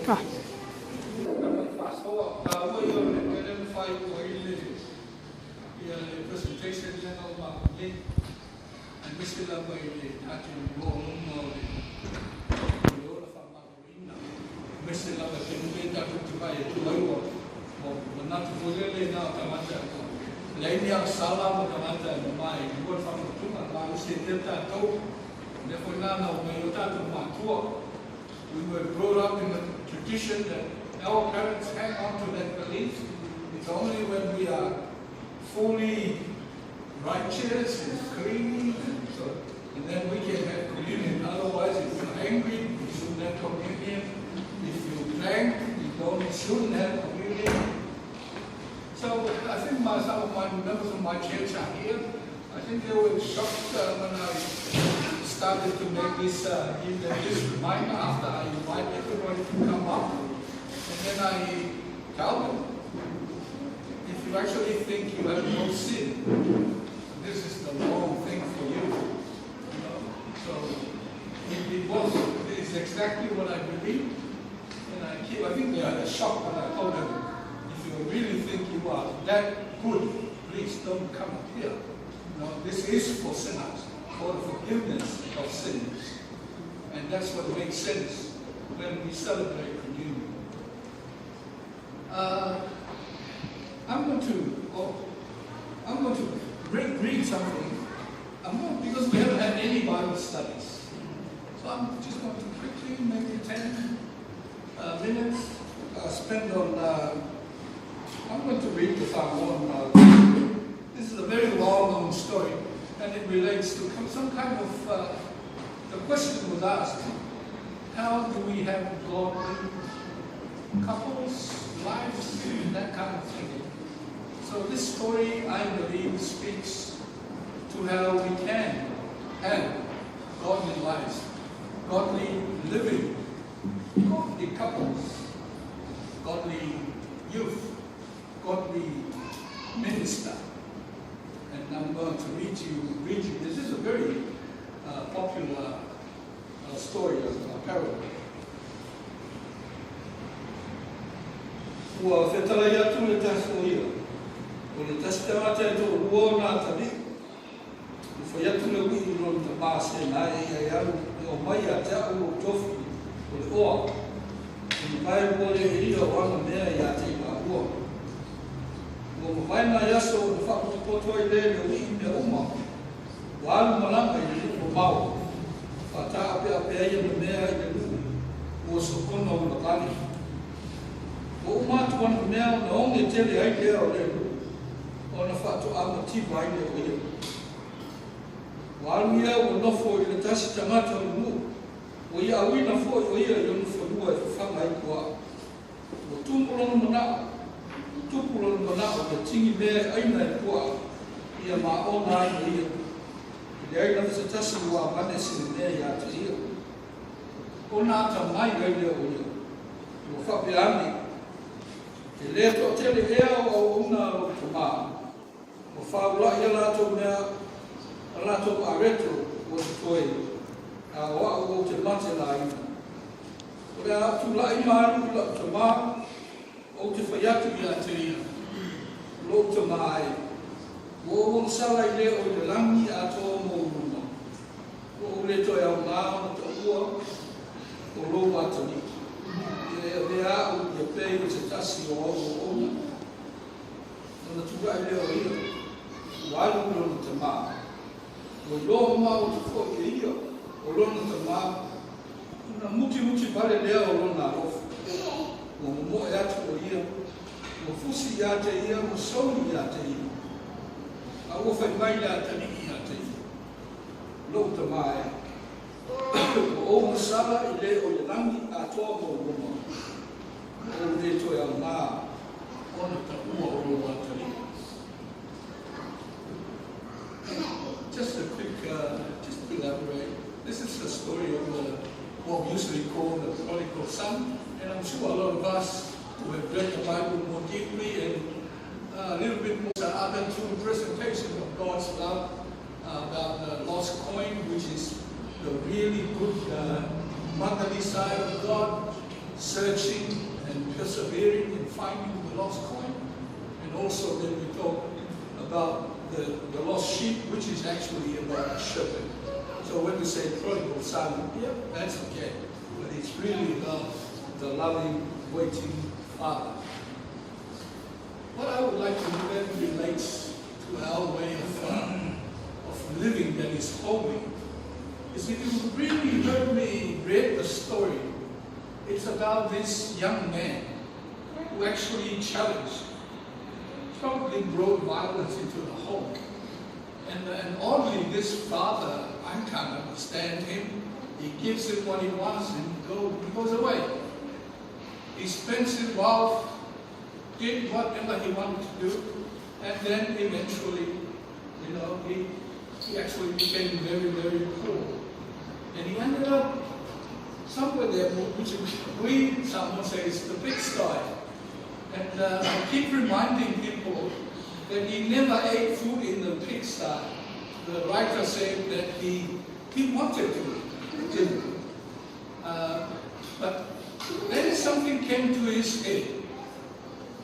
Ah. We were brought up in a tradition that our parents hang on to that belief. It's only when we are fully righteous and clean and then we can have communion. Otherwise, if you're angry, you shouldn't have communion. If you drank, you shouldn't have communion. So I think some of my members of my church are here. I think they were shocked when I started to make this, give them this reminder after I invite everybody to come up. And then I tell them, if you actually think you have no sin, this is the wrong thing for you. So it's exactly what I believe. And I think they had a shock when I told them, if you really think you are that good, please don't come here. This is for sinners, for the forgiveness of sins. And that's what makes sense when we celebrate communion. I'm going to read something. Because we haven't had any Bible studies. So I'm just going to quickly, maybe 10 minutes, spend on, I'm going to read the Psalm 1. This is a very long story, and it relates to some kind of, the question was asked, how do we have godly couples, lives, that kind of thing. So this story, I believe, speaks to how we can have godly lives, godly living, godly couples, godly youth, godly minister. And I'm going to read you. This is a very popular story, a parable. Ua whetara ia tu le taso ia. O le tasitanga te to ruo nā tari. Ua whai atu le ui ron ta pāse nā e ai aru o mai a te au o tofu o le oa. O le pai ua le ira o anga mea i a te i ua. Ua mawhaina yaso o le whakutopoto i le ui me uma. Ua alu malanga i le lupo mau. Whata ape ape ai me mea i le lupo. Ua sokono o le kani. O umatu wana mea na onge tele ai lea o leo. O na whatu ama tiwa ai leo ia. O alu ia o nofo i le tasi tangata o mu. O ia awina fo o ia i onu whanua e whanga ai kua. O tūmpulono manao. Tūmpulono manao ke tingi mea aina i kua. Ia maa ona ai o ia. I le aina visa tasi ua mane sine mea i ata ia. O na ata mai ai leo o ia. O whape ani. Te lea to tele ea o una o te maa. O whaula ia lato mea, a lato areto o te toi. A oa o te mate la ina. O rea atu la imaru la te maa, o te whaiatu i a te ia. Lo te maa e. O sala i lea o te langi a tō mō ruma. O le toi au ngā o te ua, o lo watani. Rea o te pei o te tasi o ona. Nona tuka i leo ia. Walu lona te maa. O loa maa o te fo i ia. O lona te maa. Nona muti pare lea o lona rofu. O mo e atu o ia. O fusi i ate ia. O sauni i ate ia. A ua whai mai le atani i ate ia. Lo te maa e. O masala i le o i langi a toa mo roma. O le toi au ngā, ona ta ua o roa tari. Just to elaborate, this is the story of what we usually call the prodigal son, and I'm sure a lot of us who have read the Bible more deeply and a little bit more I've been through the presentation of God's love about the lost coin, which is the really good motherly side of God, searching finding the lost coin. And also then we talk about the lost sheep, which is actually about a shepherd. So when we say prodigal son, yeah, that's okay. But it's really about the loving, waiting Father. What I would like to do that relates to our way of living that is holy is if you really heard me read the story, it's about this young man who actually challenged, probably brought violence into the home. And oddly, this father, I can't understand him. He gives him what he wants and he goes away. He spends his wealth, did whatever he wanted to do, and then eventually, he actually became very, very poor. And he ended up somewhere there, which someone says the pigsty. And I keep reminding people that he never ate food in the pigsty. The writer said that he wanted to, didn't. But then something came to his head.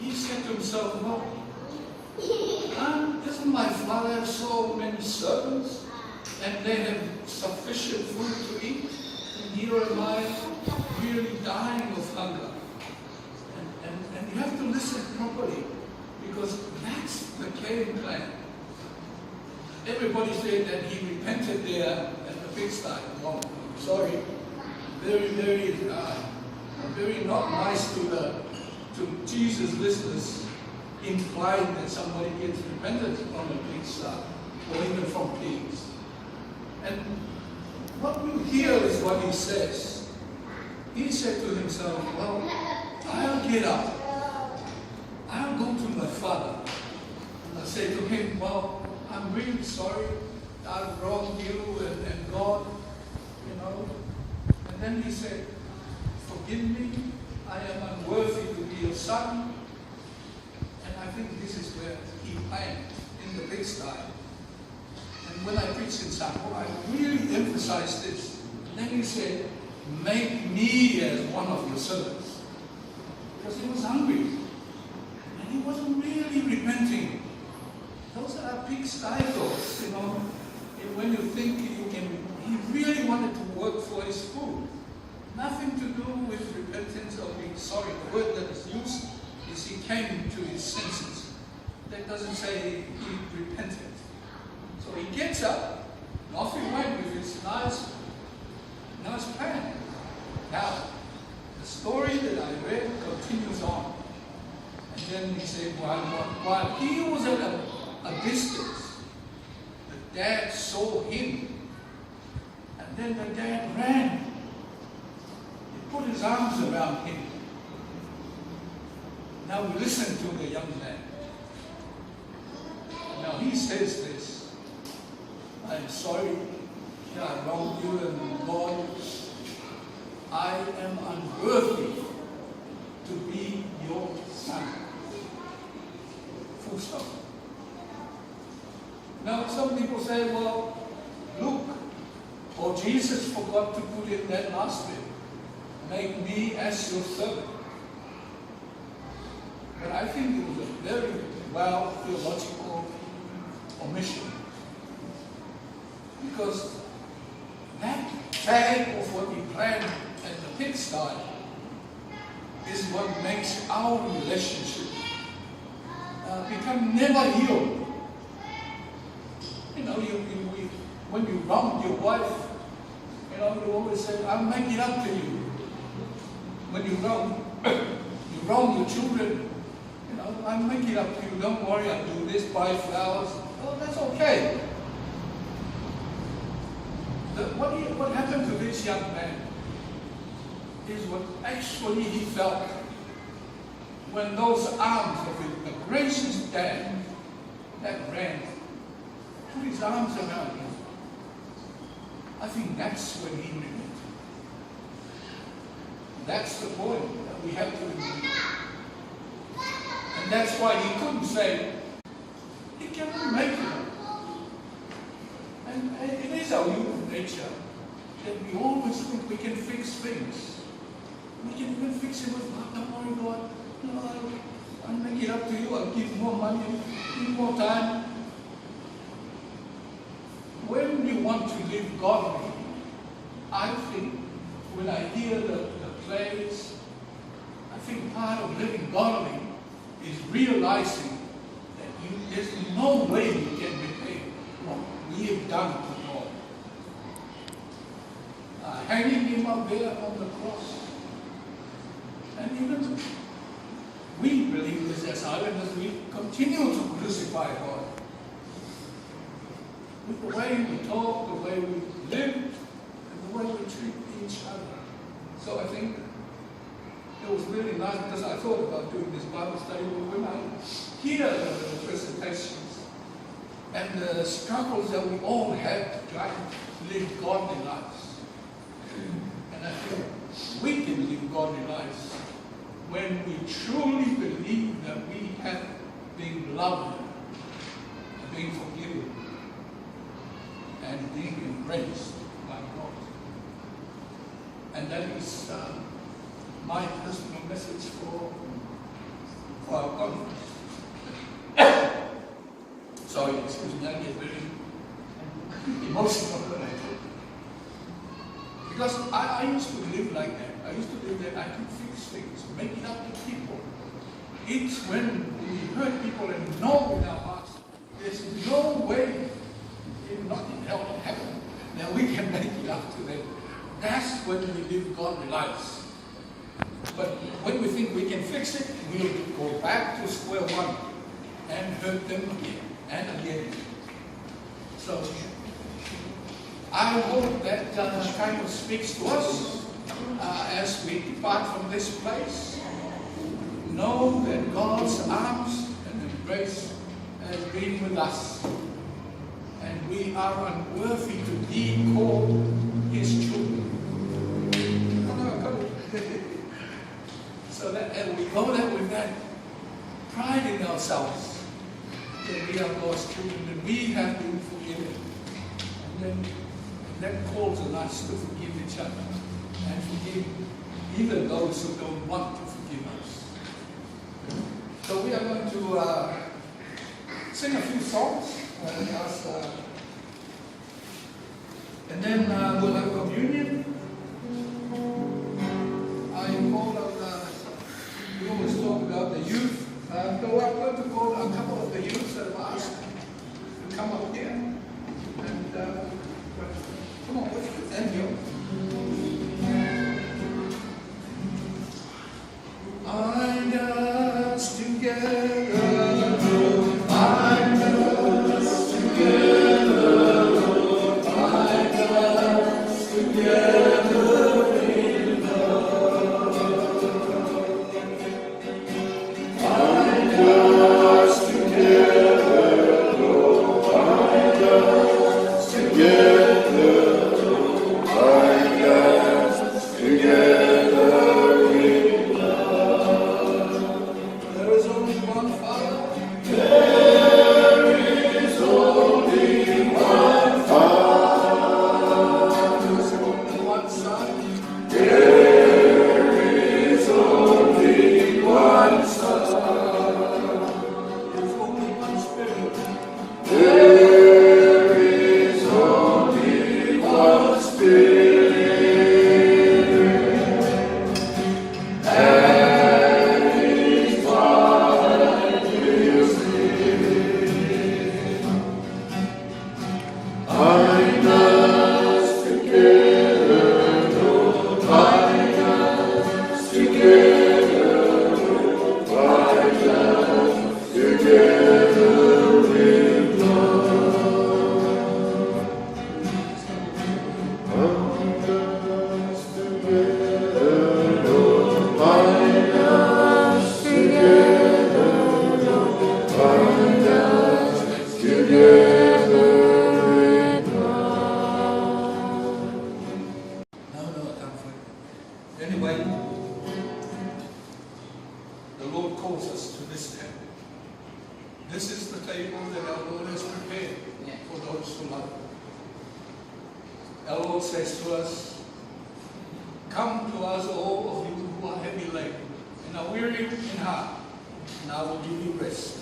He said to himself, well, doesn't my father have so many servants and they have sufficient food to eat? And here am I really dying of hunger. And you have to listen properly because that's the game plan. Everybody said that he repented there at the pigsty. Oh, sorry. Very, very, very not nice to Jesus' listeners, implying that somebody gets repented from a pigsty or even from pigs. And what you hear is what he says. He said to himself, well, I'll get up. I'll go to my father. And I say to him, well, I'm really sorry. I've wronged you and God, And then he said, forgive me. I am unworthy to be your son. And I think this is where he planned, in the pigsty. And when I preach in Sapporo, I really emphasize this. And then he said, make me as one of your servants. Because he was hungry. And he wasn't really repenting. Those are pigsty thoughts, When you think he really wanted to work for his food. Nothing to do with repentance or being sorry. The word that is used is he came to his senses. That doesn't say he repented. So he gets up, and off he went with his nice plan. Now, the story that I read continues on. And then he said, while he was at a distance, the dad saw him. And then the dad ran. He put his arms around him. Now we listen to the young man. Now he says this, I'm sorry that I wronged you and Lord, I am unworthy to be your son. Full stop. Now some people say, well, Luke or Jesus forgot to put in that last bit. Make me as your servant. But I think it was a very well theological omission. Because that tag of what we planned at the pigsty is what makes our relationship become never healed. When you wrong your wife, you always say, I'll make it up to you. When you wrong your children, I'll make it up to you. Don't worry, I'll do this, buy flowers. Oh, that's okay. What happened to this young man is what actually he felt when those arms of the gracious dad that ran put his arms around him. I think that's when he repented. That's the point that we have to remember. And that's why he couldn't say, he cannot make it. And it is our human nature that we always think we can fix things. We can even fix it with, don't worry, God, No, I'll make it up to you. I'll give more money, give more time. When we want to live godly, I think when I hear the plays, I think part of living godly is realizing that there's no way you can repay what we have done to God. Hanging him up there on the cross. And even we believers as islanders, we continue to crucify God. With the way we talk, the way we live, and the way we treat each other. So I think it was really nice because I thought about doing this Bible study, but when I hear the presentations and the struggles that we all had to try to live godly lives. And I think we can live godly lives when we truly believe that we have been loved, been forgiven, and being embraced by God. And that is my personal message for our conference. Sorry, excuse me, I get very emotional when I talk. Because I used to live like that. I used to live that I could fix things, make it up to people. It's when we hurt people and know in our hearts, there's no way, not in hell and heaven, that we can make it up to them. That's when we live godly lives. But when we think we can fix it, we'll go back to square one and hurt them again and again. So I hope that kind of speaks to us as we depart from this place. Know that God's arms and embrace has been with us. And we are unworthy to be called His children. So that, and we go there with that pride in ourselves that we are God's children and we have been forgiven. And then that calls on us to forgive each other and forgive even those who don't want to forgive us. So we are going to sing a few songs and then we'll have communion. I called on, we always talk about the youth. So I'm going to call a couple of the youth that have asked to come up here. And come on, let's end here. Bind us together, bind us together, Lord, bind us together in love. Bind us together, Lord, bind us together, Lord, bind us together. weary in heart, and I will give you rest.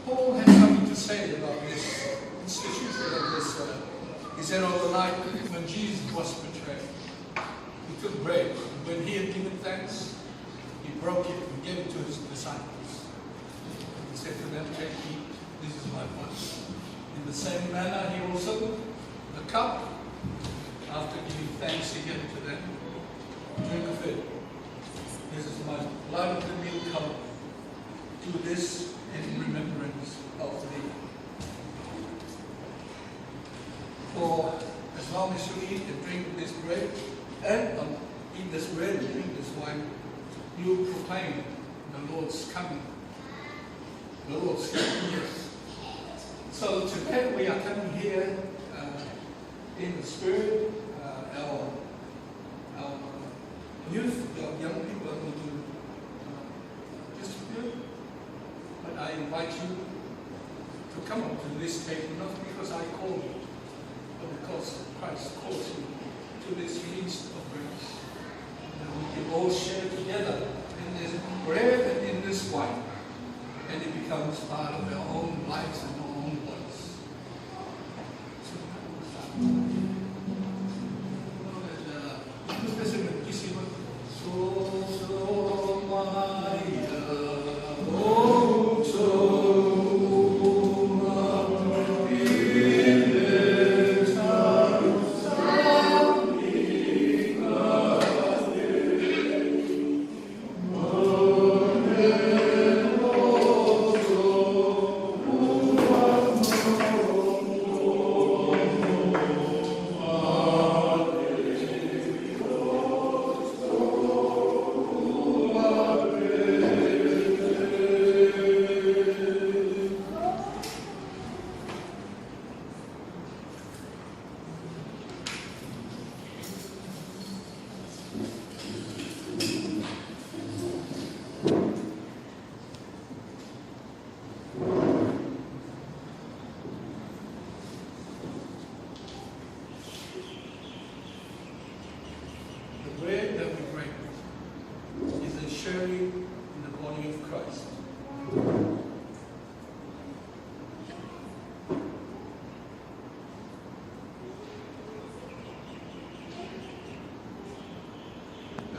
Paul has something to say about this institution of this. He said on the night when Jesus was betrayed, he took bread. When he had given thanks, he broke it and gave it to his disciples. He said to them, "Take, eat, this is my body." In the same manner, he also took the cup. After giving thanks, he gave it to them. Drink of it. This is my blood of the new covenant. Do this in remembrance of me. For as long as you eat and drink this bread, and eat this bread and drink this wine, you proclaim the Lord's coming. The Lord's coming, yes. So today we are coming here in the spirit. Our youth, our young people are going to distribute. But I invite you to come up to this table, not because I call you, but because Christ calls you to this feast of grace. And we can all share together in this bread and in this wine. And it becomes part of our own lives and our own bodies.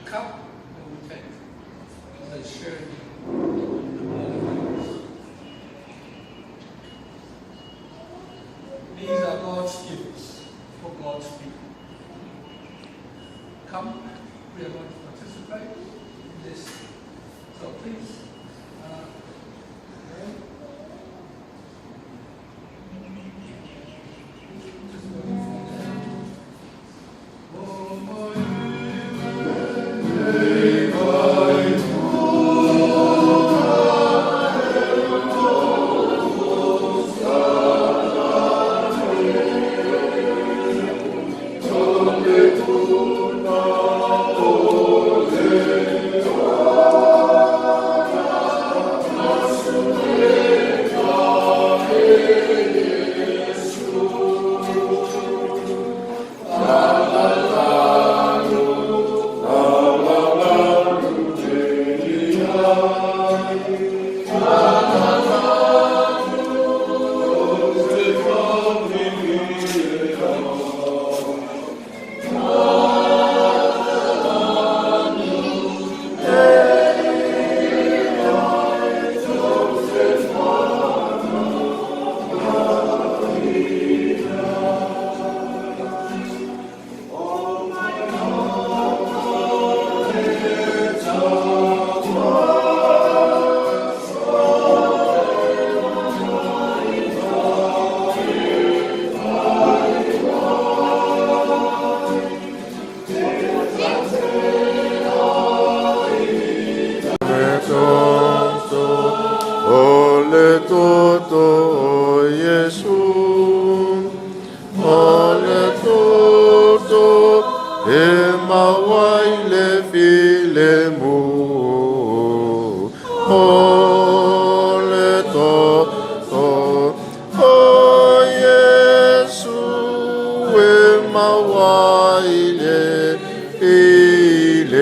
Cup that we take as I share the blood of Christ. These are God's gifts for God's people. Come, we are going to participate in this. So please. Mawaile ile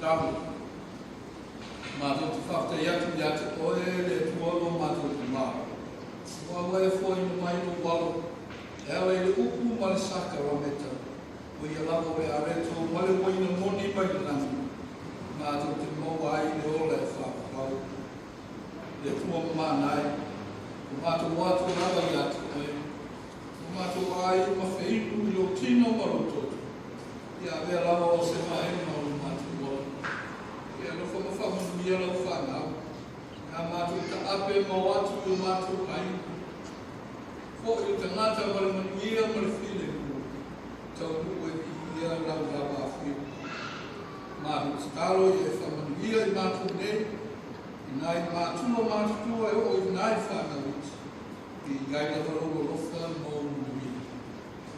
Tamu. Mātou te whakatei atu i ate oe le tuolo mātou te mā. Wa e fo inu mai no walo. E awa i le upu ma le saka rameta. O ia lava e areto ma le waina moni mai le nami. Mātou te maua ai le ola e whakapau. Le tua mānai. O mātou watu lava i ate oe. O mātou ai ma whiinu i o tino maroto. Ia vea lava o se maenga o le mātou walo. Ia no whamawhamu ia lau whanau. Ia mātou ta ape ma watu i o mātou ai. Fo i o te ngata wale manuia ma le while kua. Tau nuku e ki ia lau lava a whiu. Mātou te taro i e whamanuia i mātou nei. I nai mātua mātua e o i nai whanau iti. I ngai la warogo rofa mō manuia.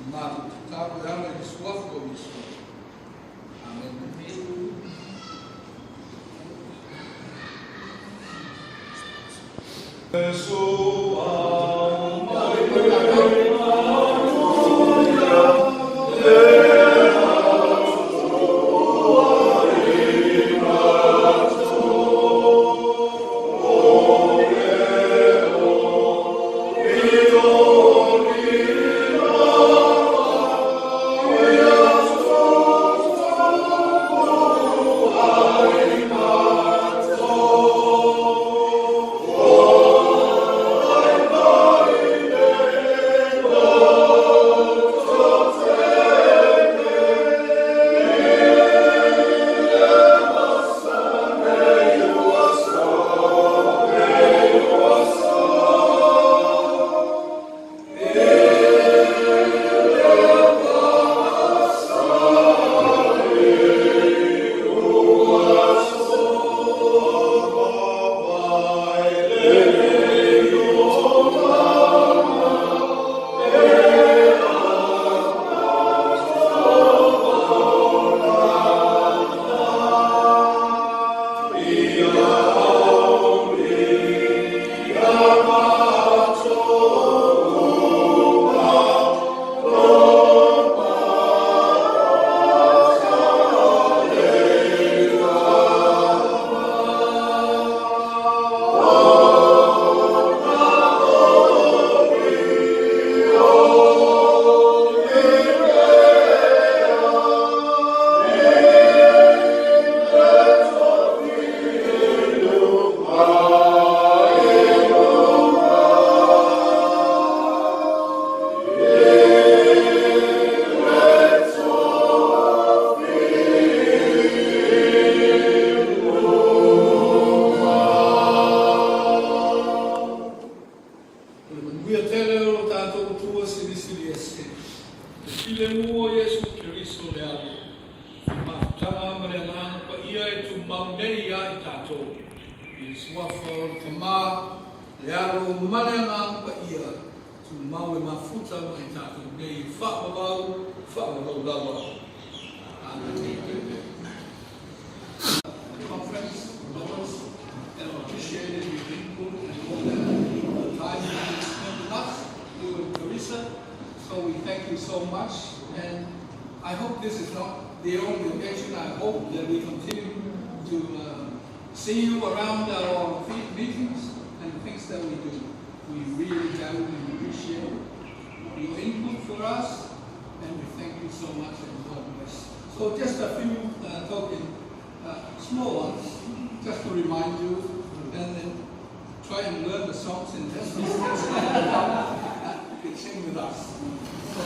I mātou te taro e ala i suafo i suafo. Amen. So we thank you so much, and I hope this is not the only occasion. I hope that we continue to see you around our meetings and the things that we do. We really value and appreciate your input for us, and we thank you so much, and God bless. So just a few talking, small ones, just to remind you, and then try and learn the songs in this. You can sing with us. So,